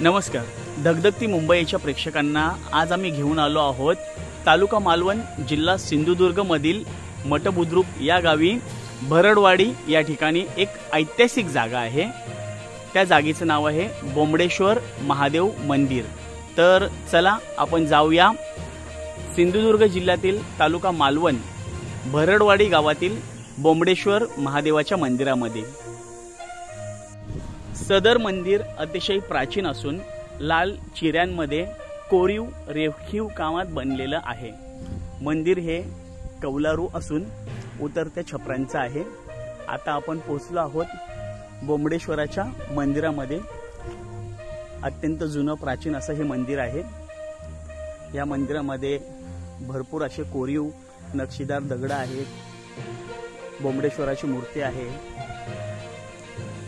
नमस्कार, धगधगती मुंबईच्या प्रेक्षकांना आज आम्ही घेऊन आलो आहोत तालुका मालवण, जिल्हा सिंधुदुर्ग मधील मठबुद्रुक या गावी भरडवाडी या ठिकाणी एक ऐतिहासिक जागा आहे। त्या जागेचं नाव आहे बोमडेश्वर महादेव मंदिर। तर चला आपण जाऊया सिंधुदुर्ग जिल्ह्यातील तालुका मालवण भरडवाडी गावातील बोमडेश्वर महादेवाच्या मंदिरामध्ये। सदर मंदिर अतिशय प्राचीन असून लाल चिऱ्यांमध्ये कोरीव रेखीव कामात बनलेलं आहे। मंदिर हे कौलारू असून उतरत्या छपरांचं आहे। आता आपण पोहोचलो आहोत बोमडेश्वराच्या मंदिरामध्ये। अत्यंत जुनं प्राचीन असं हे मंदिर आहे। या मंदिरामध्ये भरपूर असे कोरीव नक्षीदार दगड आहेत। बोमडेश्वराची मूर्ती आहे।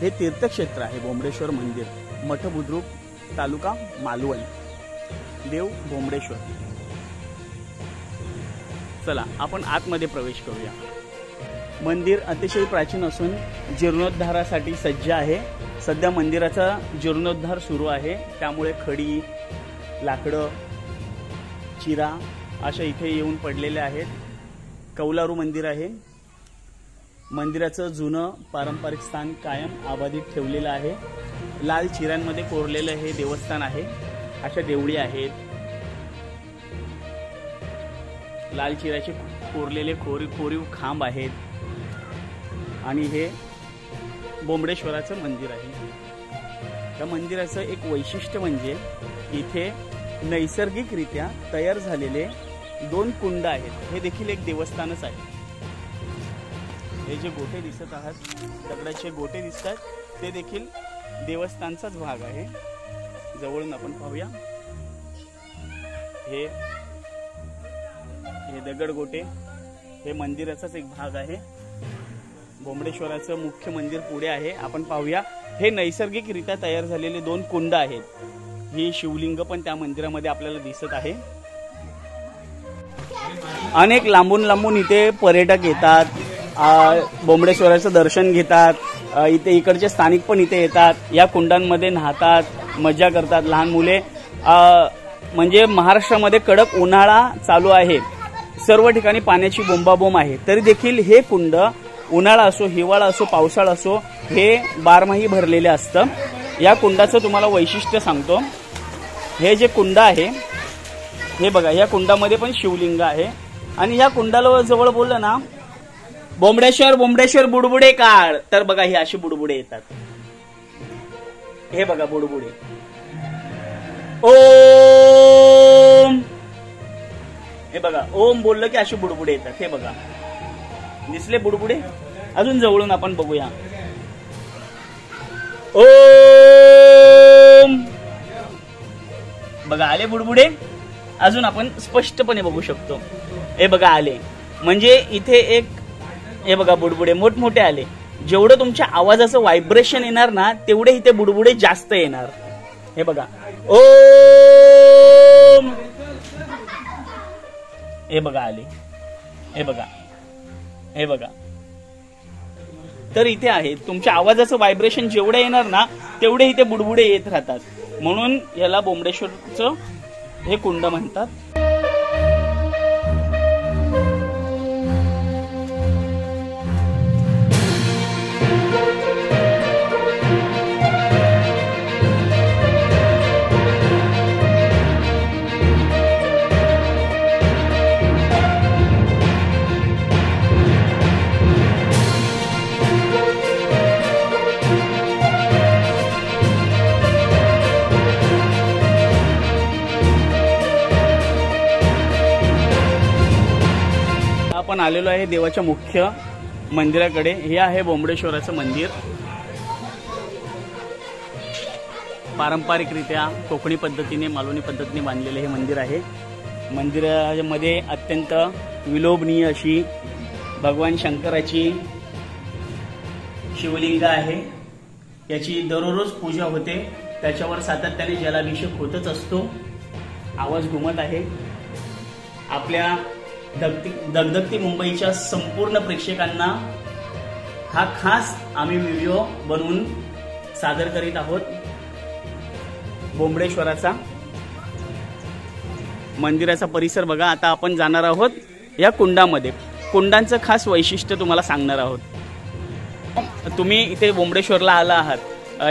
हे तीर्थक्षेत्र आहे बोमडेश्वर मंदिर, मठबुद्रुक, तालुका मालवण, देव बोमडेश्वर। चला आपण आतमध्ये प्रवेश करूया। मंदिर अतिशय प्राचीन असून जीर्णोद्धारासाठी सज्ज आहे। सध्या मंदिराचा जीर्णोद्धार सुरू आहे, त्यामुळे खडी, लाकडं, चिरा अशा इथे येऊन पडलेले आहेत। कौलारू मंदिर आहे। मंदिराचं जुनं पारंपरिक स्थान कायम अबाधित ठेवलेलं आहे। लाल चिऱ्यांमध्ये कोरलेलं हे देवस्थान आहे। अशा देवळी आहेत, लाल चिऱ्याचे कोरलेले कोरीव खांब आहेत आणि हे बोमडेश्वराचं मंदिर आहे। या मंदिराचं एक वैशिष्ट्य म्हणजे इथे नैसर्गिकरित्या तयार झालेले 2 कुंड आहेत। हे देखील एक देवस्थानच आहे। हे जे गोटे दिसत आहात, दगडाचे गोटे दिसतात, ते देखील देवस्थानचाच भाग आहे। जवळून आपण पाहूया। हे दगड गोटे हे मंदिराचाच एक भाग आहे। बोमडेश्वराचं मुख्य मंदिर पुढे आहे, आपण पाहूया। हे नैसर्गिकरित्या तयार झालेले 2 कुंड आहेत। ही शिवलिंग पण त्या मंदिरामध्ये आपल्याला दिसत आहे। अनेक लांबून इथे पर्यटक येतात, बोमडेश्वराचं दर्शन घेतात। इथे इकडचे स्थानिक पण इथे येतात, या कुंडांमध्ये न्हातात, मजा करतात लहान मुले। म्हणजे महाराष्ट्रामध्ये कडक उन्हाळा चालू आहे, सर्व ठिकाणी पाण्याची बोंबाबोंब आहे, तरी देखील हे कुंड उन्हाळा असो, हिवाळा असो, पावसाळा असो, हे बारमाही भरलेले असतं। या कुंडाचं तुम्हाला वैशिष्ट्य सांगतो। हे जे कुंड आहे, हे बघा, या कुंडामध्ये पण शिवलिंग आहे आणि या कुंडाला जवळ बोललं ना बोमडेश्वर बुडबुडे काढ, तर बघा हे अशी बुडबुडे येतात। हे बघा बुडबुडे, ओम, हे बघा ओम बोललं की अशी बुडबुडे येतात। हे बघा दिसले बुडबुडे? अजून जवळून आपण बघूया। ओम, बघा आले बुडबुडे। अजून आपण स्पष्टपणे बघू शकतो। हे बघा आले, म्हणजे इथे एक, हे बघा बुडबुडे मोठमोठे आले। जेवढं तुमच्या आवाजाचं व्हायब्रेशन येणार ना, तेवढे इथे बुडबुडे जास्त येणार। हे बघा ओम, हे बघा आले, हे बघा, हे बघा। तर इथे आहे, तुमच्या आवाजाचं व्हायब्रेशन जेवढे येणार ना, तेवढे इथे बुडबुडे येत राहतात, म्हणून याला बोमडेश्वरचं हे कुंड म्हणतात। आपण आलेलो आहे देवाच्या मुख्य मंदिराकडे। हे आहे बोमडेश्वराचं मंदिर। पारंपरिकरित्या कोकणी पद्धतीने, मालवणी पद्धतीने बांधलेले हे मंदिर आहे। मंदिरामध्ये अत्यंत विलोभनीय अशी भगवान शंकराची शिवलिंग आहे। याची दररोज पूजा होते, त्याच्यावर सातत्याने जलाभिषेक होतच असतो। आवाज घुमत आहे। आपल्या दगदगती मुंबईच्या संपूर्ण प्रेक्षकांना हा खास आम्ही व्हिडिओ बनवून सादर करीत आहोत। बोमडेश्वराचा मंदिराचा परिसर बघा। आता आपण जाणार आहोत या कुंडामध्ये। कुंडांचं खास वैशिष्ट्य तुम्हाला सांगणार आहोत। तुम्ही इथे बोमडेश्वरला आला आहात,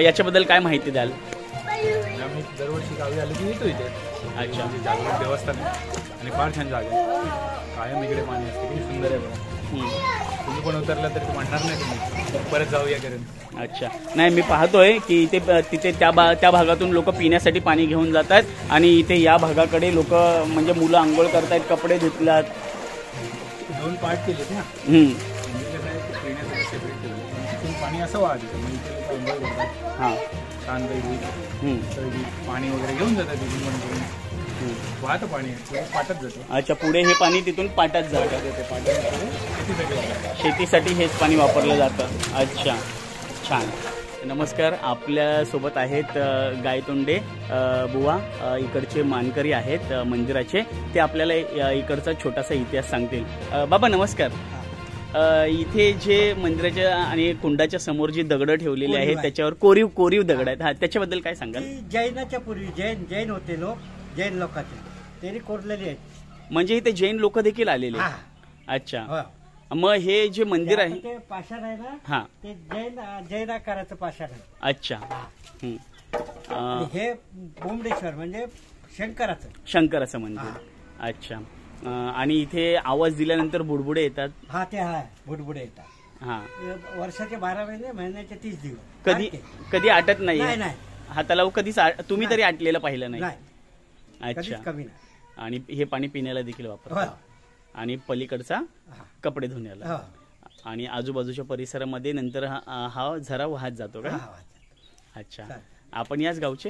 याच्याबद्दल काय माहिती द्याल? आम्ही दरवर्षी गावी आलो की येतो इथे। अच्छा, जागृत देवस्थान आणि फार छान जागा आहे। कायम इकडे पाणी असते, किती सुंदर आहे बघा। तुम्ही पण उतरला तरी म्हणणार नाही तुम्ही परत जाऊया करून। अच्छा, नाही मी पाहतोय की तिथे त्या भागातून लोक पिण्यासाठी पाणी घेऊन जातात आणि इथे या भागाकडे लोक म्हणजे मुलं आंघोळ करतायत, कपडे धुतलात। 2 पार्ट केलेत ना, पिण्यासाठी सेपरेट केलं, पाणी असं वाहत म्हणजे लोक आंघोळ करतात। हां, शांत पाणी वगैरे घेऊन जातात तिथून पण वाहत पाणी पाटात जातं। अच्छा, पुढे हे पाणी तिथून पाटात जातं, शेतीसाठी हेच पाणी वापरलं जातं। अच्छा, छान। नमस्कार, आपल्या सोबत आहेत गायतोंडे बुवा, इकडचे मानकरी आहेत मंदिराचे। ते आपल्याला इकडचा छोटासा इतिहास सांगतील। बाबा नमस्कार। इथे जे मंदिराच्या आणि कुंडाच्या समोर जी दगड ठेवलेली आहेत त्याच्यावर कोरीव दगड आहेत, हा त्याच्याबद्दल काय सांगाल? जैनाच्या पूर्वी जैन होते लोक, जैन लोकांचे त्यांनी कोरलेले आहेत। म्हणजे इथे जैन लोक देखील आलेले? अच्छा, मग हे जे मंदिर आहे ते पाषाण आहे ना, हा, ते जैन आकाराचं पाषाण आहे। अच्छा, हे बोमडेश्वर म्हणजे शंकराचं मंदिर। अच्छा, आणि इथे आवाज दिल्यानंतर बुडबुडे येतात? हा, ते बुडबुडे येतात। हा, वर्षाचे 12 महिने, महिन्याचे 30 दिवस कधी आटत नाही? नाही, हा तलाव कधी तुम्ही तरी आटलेला पाहिलं नाही? अच्छा, कमी नाही। आणि हे पाणी पिण्याला देखील वापरतात आणि पलीकडचा कपडे धुण्याला, आणि आजूबाजूच्या परिसरामध्ये नंतर हा झरा वाहत जातो का? अच्छा, आपण याच गावचे?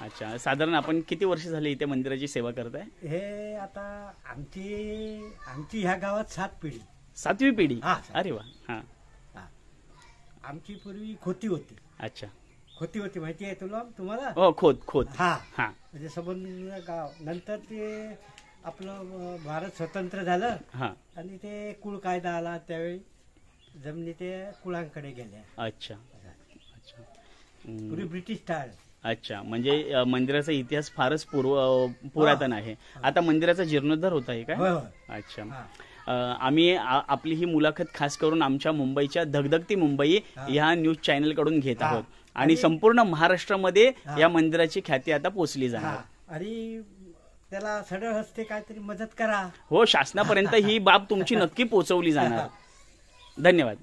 अच्छा, साधारण आपण किती वर्ष झाले इथे मंदिराची सेवा करताय? हे आता आमची ह्या गावात 7 पिढी। 7वी पिढी? अरे वा। हा, आमची पूर्वी खोती होती। अच्छा, खोती होती माहिती आहे तुम्हाला? हो, खोत। हा, म्हणजे संबंध गाव। नंतर ते आपलं भारत स्वतंत्र झालं आणि ते कुळ कायदा आला, त्यावेळी जमिनी ते कुळांकडे गेल्या। अच्छा, पूर्वी ब्रिटिश टाळ। अच्छा, म्हणजे मंदिराचा इतिहास फारच पुरातन आहे। आता मंदिराचा जीर्णोद्धार होत आहे का? अच्छा, आम्ही आपली ही मुलाखत खास करून आमच्या मुंबईच्या दगदगती मुंबई ह्या न्यूज चॅनल कडून घेत आहोत आणि संपूर्ण महाराष्ट्रामध्ये या मंदिराची ख्याती आता पोहोचली जाणार। आणि त्याला सडळ हस्ते काहीतरी मदत करा। हो, शासनापर्यंत ही बाब तुमची नक्की पोहोचवली जाणार। धन्यवाद।